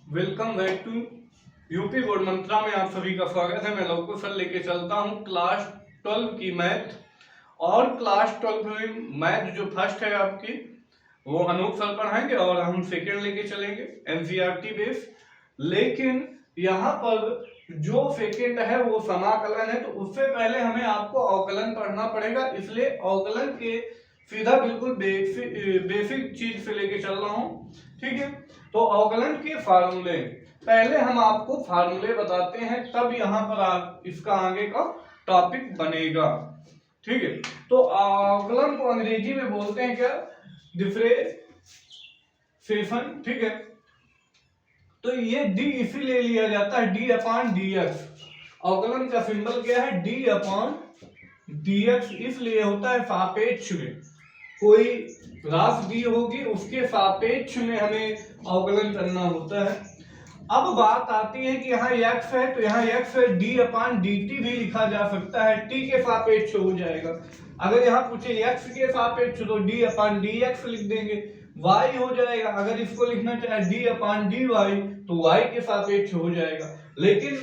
Welcome back to UP board Mantra में आप सभी का स्वागत है। मैं लवकुश सर लेके चलता हूँ क्लास 12 की मैथ। और क्लास 12 में मैथ जो फर्स्ट है आपकी वो अनूप सर पढ़ाएंगे और हम सेकेंड लेके चलेंगे एनसीईआरटी बेस। लेकिन यहाँ पर जो सेकेंड है वो समाकलन है, तो उससे पहले हमें आपको अवकलन पढ़ना पड़ेगा, इसलिए अवकलन के सीधा बिल्कुल बेसिक चीज से लेके चल रहा हूँ। ठीक है, तो अवकलन के फार्मूले पहले हम आपको फार्मूले बताते हैं, तब यहाँ पर आप इसका आगे का टॉपिक बनेगा। ठीक है, तो अवकलन को अंग्रेजी में बोलते हैं क्या? डिफरेंशिएशन। ठीक है, तो ये डी इसीलिए लिया जाता है डी अपॉन डी एक्स। अवकलन का सिंबल क्या है? डी अपॉन डी एक्स इसलिए होता है सापेक्ष में। कोई राशि दी होगी उसके सापेक्ष में हमें अवकलन करना होता है। अब बात आती है कि यहाँ x है, तो यहाँ x है डी अपॉन डी टी भी लिखा जा सकता है, t के सापेक्ष हो जाएगा। अगर यहाँ पूछे x के सापेक्ष तो डी अपॉन डी एक्स लिख देंगे, y हो जाएगा। अगर इसको लिखना चाहे डी अपॉन डी वाई तो y के सापेक्ष हो जाएगा। लेकिन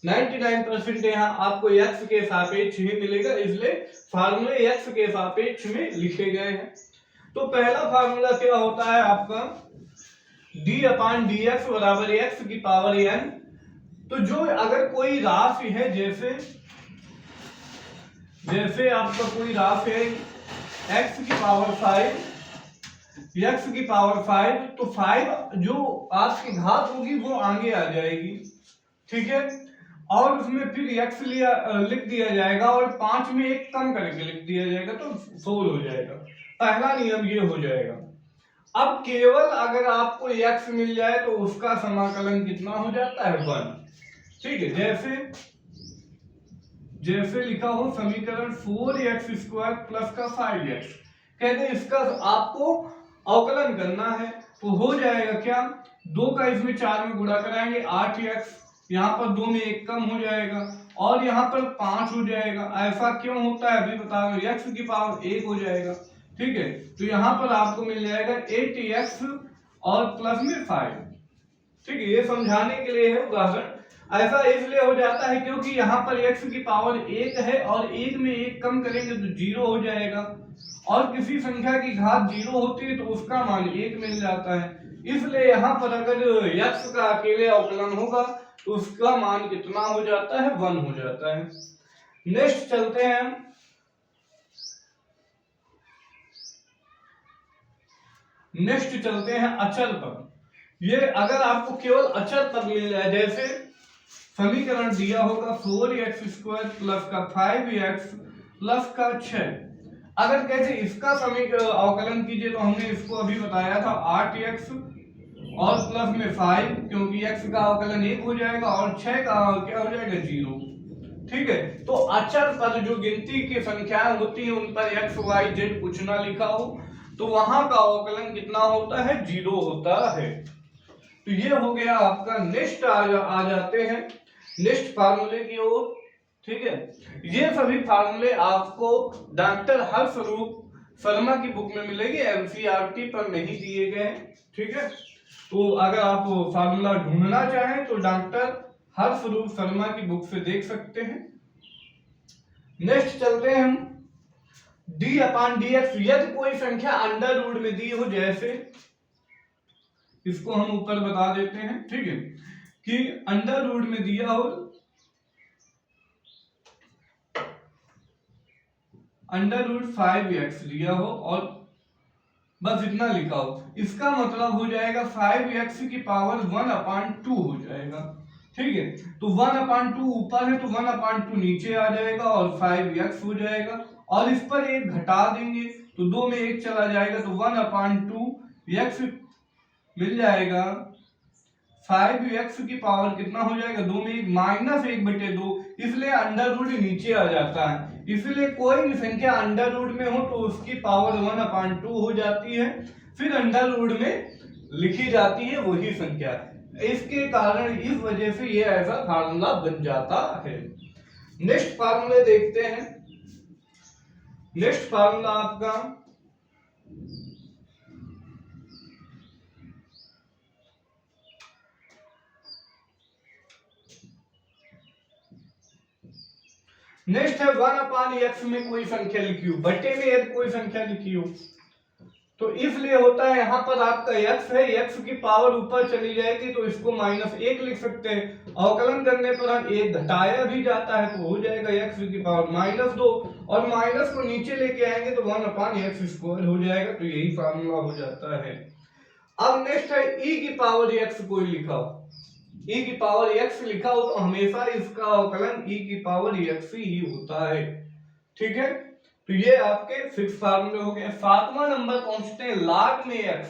99% यहाँ आपको x के सापेक्ष ही मिलेगा, इसलिए फार्मूले x के सापेक्ष में लिखे गए हैं। तो पहला फार्मूला क्या होता है आपका? d अपॉन डी एक्स बराबर एक्स की पावर n। तो जो अगर कोई राशि है, जैसे आपका कोई राशि है x की पावर 5, तो 5 जो आपकी घात होगी वो आगे आ जाएगी। ठीक है, और उसमें फिर x लिख दिया जाएगा और 5 में एक कम करके लिख दिया जाएगा, तो 4 हो जाएगा। पहला नियम ये हो जाएगा। अब केवल अगर आपको x मिल जाए तो उसका समाकलन कितना हो जाता है? 1। ठीक है, जैसे लिखा हो समीकरण 4x² प्लस का 5x, कहते हैं इसका आपको अवकलन करना है, तो हो जाएगा क्या? 2 का इसमें 4 में गुणा कराएंगे 8x, यहाँ पर 2 में 1 कम हो जाएगा और यहाँ पर 5 हो जाएगा। ऐसा क्यों होता है अभी बता दो, x की पावर 1 हो जाएगा। ठीक है, तो यहाँ पर आपको मिल जाएगा 8x और प्लस में 5। ठीक है, ये समझाने के लिए है उदाहरण। ऐसा इसलिए हो जाता है क्योंकि यहाँ पर x की पावर 1 है और 1 में 1 कम करेंगे तो 0 हो जाएगा, और किसी संख्या की घात 0 होती है तो उसका मान 1 मिल जाता है। इसलिए यहाँ पर अगर x का अकेले अवकलन होगा तो उसका मान कितना हो जाता है? 1 हो जाता है। नेक्स्ट चलते हैं अचर पर। ये अगर आपको केवल अचर पद मिल जाए, जैसे समीकरण दिया होगा 4x² प्लस का 5x प्लस का 6, अगर कहते इसका समीकरण अवकलन कीजिए तो हमने इसको अभी बताया था 8x और प्लस में 5, क्योंकि x का अवकलन 1 हो जाएगा और 6 का क्या हो जाएगा? 0। ठीक है, तो अचर पद जो गिनती की संख्याएं होती है उन पर x y z कुछ ना लिखा हो तो वहां का अवकलन कितना होता है? 0 होता है। तो ये हो गया आपका। नेक्स्ट आ जाते हैं नेक्स्ट फार्मूले की ओर। ठीक है, ये सभी फार्मूले आपको डॉक्टर हर्षरूप शर्मा की बुक में मिलेगी, एनसीईआरटी पर नहीं दिए गए। ठीक है, तो अगर आप फार्मूला ढूंढना चाहें तो डॉक्टर हर्षरूप शर्मा की बुक से देख सकते हैं। नेक्स्ट चलते हैं हम d अपॉन डी एक्स। यदि कोई संख्या अंडर रूट में दी हो, जैसे इसको हम ऊपर बता देते हैं। ठीक है, कि अंडर रूट में दिया हो, अंडर रूट 5x दिया हो और बस इतना लिखा हो, इसका मतलब हो जाएगा 5x की पावर 1/2 हो जाएगा। ठीक है, तो 1/2 ऊपर है तो 1/2 नीचे आ जाएगा और 5x हो जाएगा, और इस पर एक घटा देंगे तो 2 में 1 चला जाएगा, तो 1/2x मिल जाएगा। 5x की पावर कितना हो जाएगा? 2 में 1 -1/2, इसलिए अंडर रूट नीचे आ जाता है। इसलिए कोई भी संख्या अंडर रूट में हो तो उसकी पावर 1/2 हो जाती है, फिर अंडर रूट में लिखी जाती है वही संख्या। इसके कारण इस वजह से ये ऐसा फार्मूला बन जाता है। नेक्स्ट फार्मूला देखते हैं। नेक्स्ट फार्मूला आपका नेक्स्ट है 1/x में कोई संख्या लिखी हो, बटे में यदि कोई संख्या लिखी हो तो इसलिए होता है यहाँ पर आपका x है, x की पावर ऊपर चली जाएगी तो इसको -1 लिख सकते हैं। अवकलन करने पर हम 1 घटाया भी जाता है तो हो जाएगा x की पावर -2 और माइनस को नीचे लेके आएंगे तो 1/x² हो जाएगा। तो यही फार्मूला हो जाता है। अब नेक्स्ट है e की पावर x कोई लिखा हो, e की पावर x लिखा हो तो हमेशा इसका अवकलन e की पावर x ही होता है। ठीक है, तो ये आपके फिक्स फार्मूले हो गए। 7वां नंबर पहुंचते हैं log में x।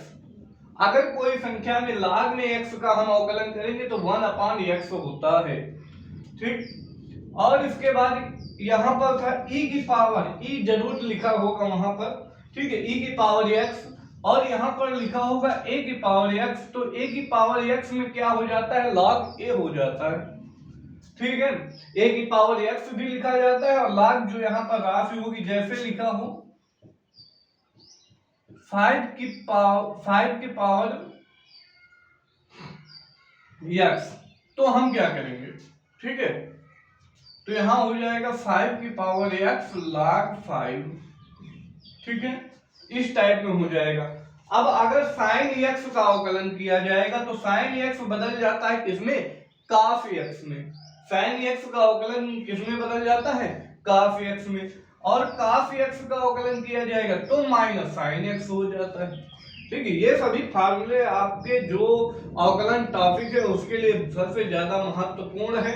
अगर कोई संख्या में log में x का हम अवकलन करेंगे तो 1/x होता है। ठीक, और इसके बाद यहाँ पर था e की पावर, e जरूर लिखा होगा वहां पर। ठीक है, e की पावर x और यहाँ पर लिखा होगा a की पावर x, तो a की पावर x में क्या हो जाता है, log a हो जाता है। ठीक है, a की पावर x भी लिखा जाता है और log जो यहाँ पर राशि होगी जैसे लिखा हो 5 की पावर x, तो हम क्या करेंगे, ठीक है, तो यहां हो जाएगा 5 की पावर x log 5। ठीक है, इस टाइप में हो जाएगा। अब अगर sin x का अवकलन किया जाएगा तो sin x बदल जाता है किसमें, cos x में। sin x का अवकलन किसमें बदल जाता है, cos x में, और cos x का अवकलन किया जाएगा तो माइनस sin x हो जाता है। ठीक है, ये सभी फार्मूले आपके जो अवकलन टॉपिक है उसके लिए सबसे ज्यादा महत्वपूर्ण है।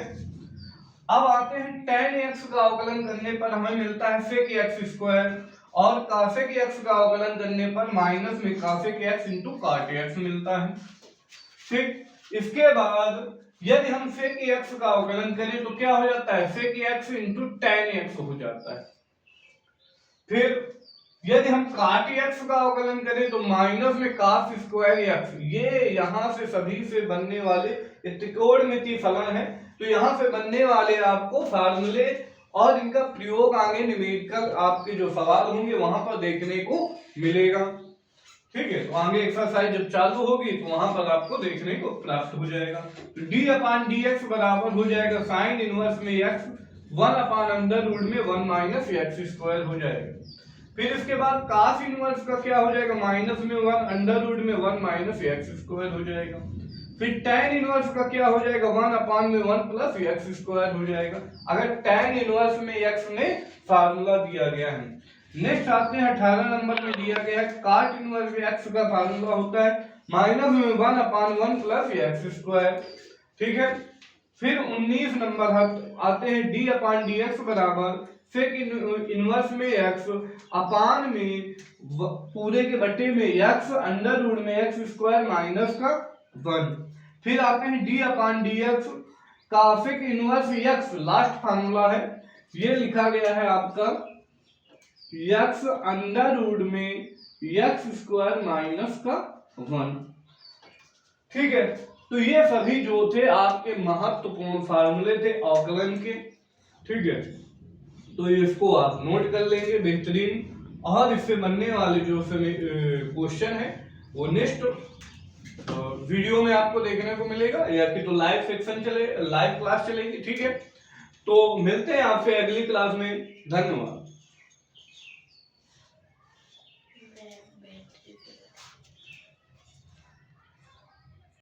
अब आते हैं tan x का अवकलन करने पर हमें मिलता है sec x² और cosec x का अवकलन करने पर माइनस में cosec x into cot x मिलता है। ठीक, इसके बाद यदि हम sec x का अवकलन करें तो क्या हो जाता है, sec x into tan x हो जाता है। फिर यदि हम cot x का अवकलन करें तो माइनस में cos² x, ये यहां से सभी से बनने वाले त्रिकोणमितीय फलन है, तो यहां से बनने वाले आपको फार्मूले और इनका प्रयोग आगे न्यूमेरिकल आपके जो सवाल होंगे वहां पर देखने को मिलेगा। ठीक है, तो आगे एक्सरसाइज जब चालू होगी तो वहां पर आपको देखने को प्राप्त हो जाएगा। तो d/dx बराबर हो जाएगा sin इनवर्स में x 1/√1 में 1 - x² हो जाएगा। फिर इसके बाद cos इनवर्स का क्या हो जाएगा, माइनस में 1 √ में 1 - x² हो जाएगा। फिर tan इनवर्स का क्या हो जाएगा, 1/1 + x² हो जाएगा अगर tan इनवर्स में x में फार्मूला दिया गया है। नेक्स्ट आते हैं 18 नंबर में दिया गया है cot इनवर्स x का फार्मूला होता है -1/1 + x²। ठीक है, फिर 19 नंबर आते हैं d/dx बराबर sec इनवर्स में x अपान में पूरे के बटे में x √ में x² माइनस का 1। फिर आते हैं d/dx का sec inverse x, last formula है, ये लिखा गया है आपका x √ में x² माइनस का 1। ठीक है, तो ये सभी जो थे आपके महत्वपूर्ण फार्मूले थे अवकलन के। ठीक है, तो इसको आप नोट कर लेंगे बेहतरीन, और इससे बनने वाले जो क्वेश्चन है वो नेक्स्ट वीडियो में आपको देखने को मिलेगा, या कि तो लाइव सेक्शन लाइव क्लास चलेगी। ठीक है, तो मिलते हैं आपसे अगली क्लास में, धन्यवाद।